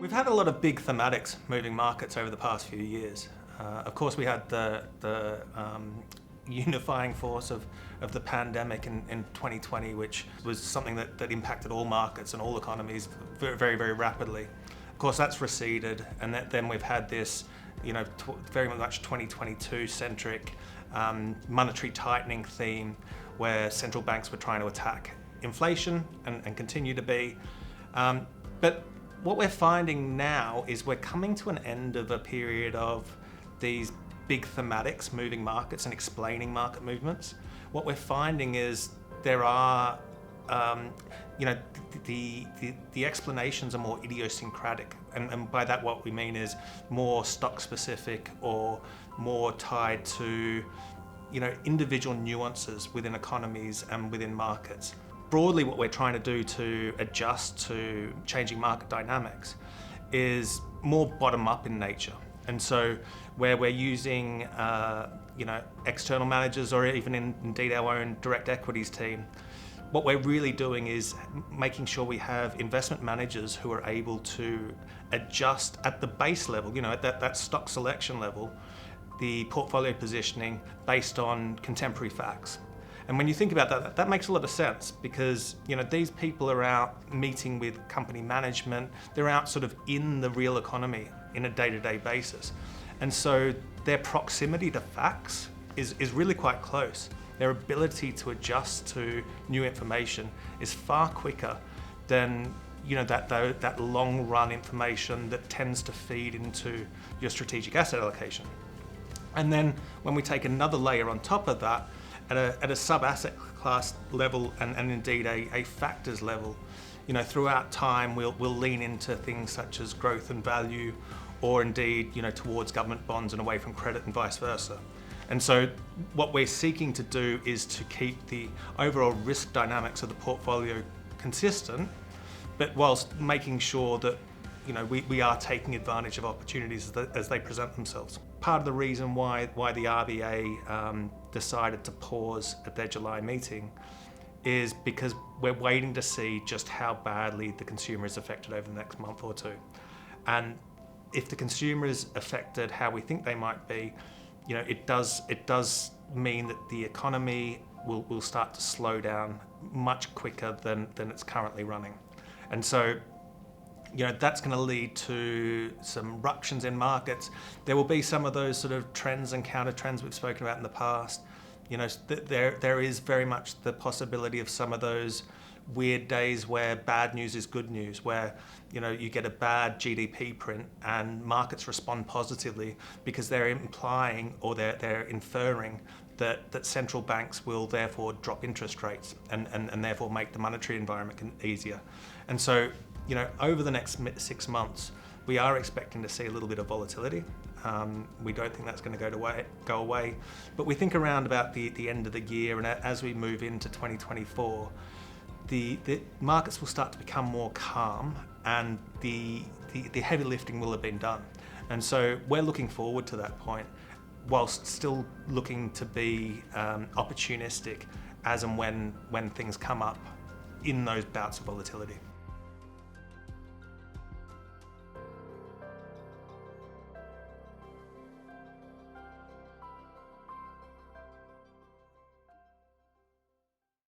We've had a lot of big thematics moving markets over the past few years. Of course, we had the unifying force of the pandemic in 2020, which was something that impacted all markets and all economies very, very rapidly. Of course, that's receded, and then we've had this, very much 2022-centric monetary tightening theme, where central banks were trying to attack inflation and continue to be. But what we're finding now is we're coming to an end of a period of these big thematics moving markets and explaining market movements. What we're finding is there are, the explanations are more idiosyncratic, and by that what we mean is more stock specific or more tied to, individual nuances within economies and within markets. Broadly, what we're trying to do to adjust to changing market dynamics is more bottom-up in nature. And so where we're using external managers, or even indeed our own direct equities team, what we're really doing is making sure we have investment managers who are able to adjust at the base level, at that stock selection level, the portfolio positioning based on contemporary facts. And when you think about that, that makes a lot of sense, because these people are out meeting with company management, they're out sort of in the real economy in a day-to-day basis. And so their proximity to facts is really quite close. Their ability to adjust to new information is far quicker than that long-run information that tends to feed into your strategic asset allocation. And then when we take another layer on top of that, at a sub-asset class level and indeed a factors level, throughout time we'll lean into things such as growth and value, or indeed towards government bonds and away from credit and vice versa. And so what we're seeking to do is to keep the overall risk dynamics of the portfolio consistent, but whilst making sure that we are taking advantage of opportunities as they present themselves. Part of the reason why the RBA decided to pause at their July meeting is because we're waiting to see just how badly the consumer is affected over the next month or two. And if the consumer is affected how we think they might be, it does mean that the economy will start to slow down much quicker than it's currently running. And so that's going to lead to some ructions in markets. There will be some of those sort of trends and counter trends we've spoken about in the past. There is very much the possibility of some of those weird days where bad news is good news, where you get a bad GDP print and markets respond positively because they're implying, or they're inferring that central banks will therefore drop interest rates and therefore make the monetary environment easier. And so over the next 6 months, we are expecting to see a little bit of volatility. We don't think that's going to go away, but we think around about the end of the year, and as we move into 2024, the markets will start to become more calm, and the heavy lifting will have been done. And so we're looking forward to that point, whilst still looking to be opportunistic as and when things come up in those bouts of volatility.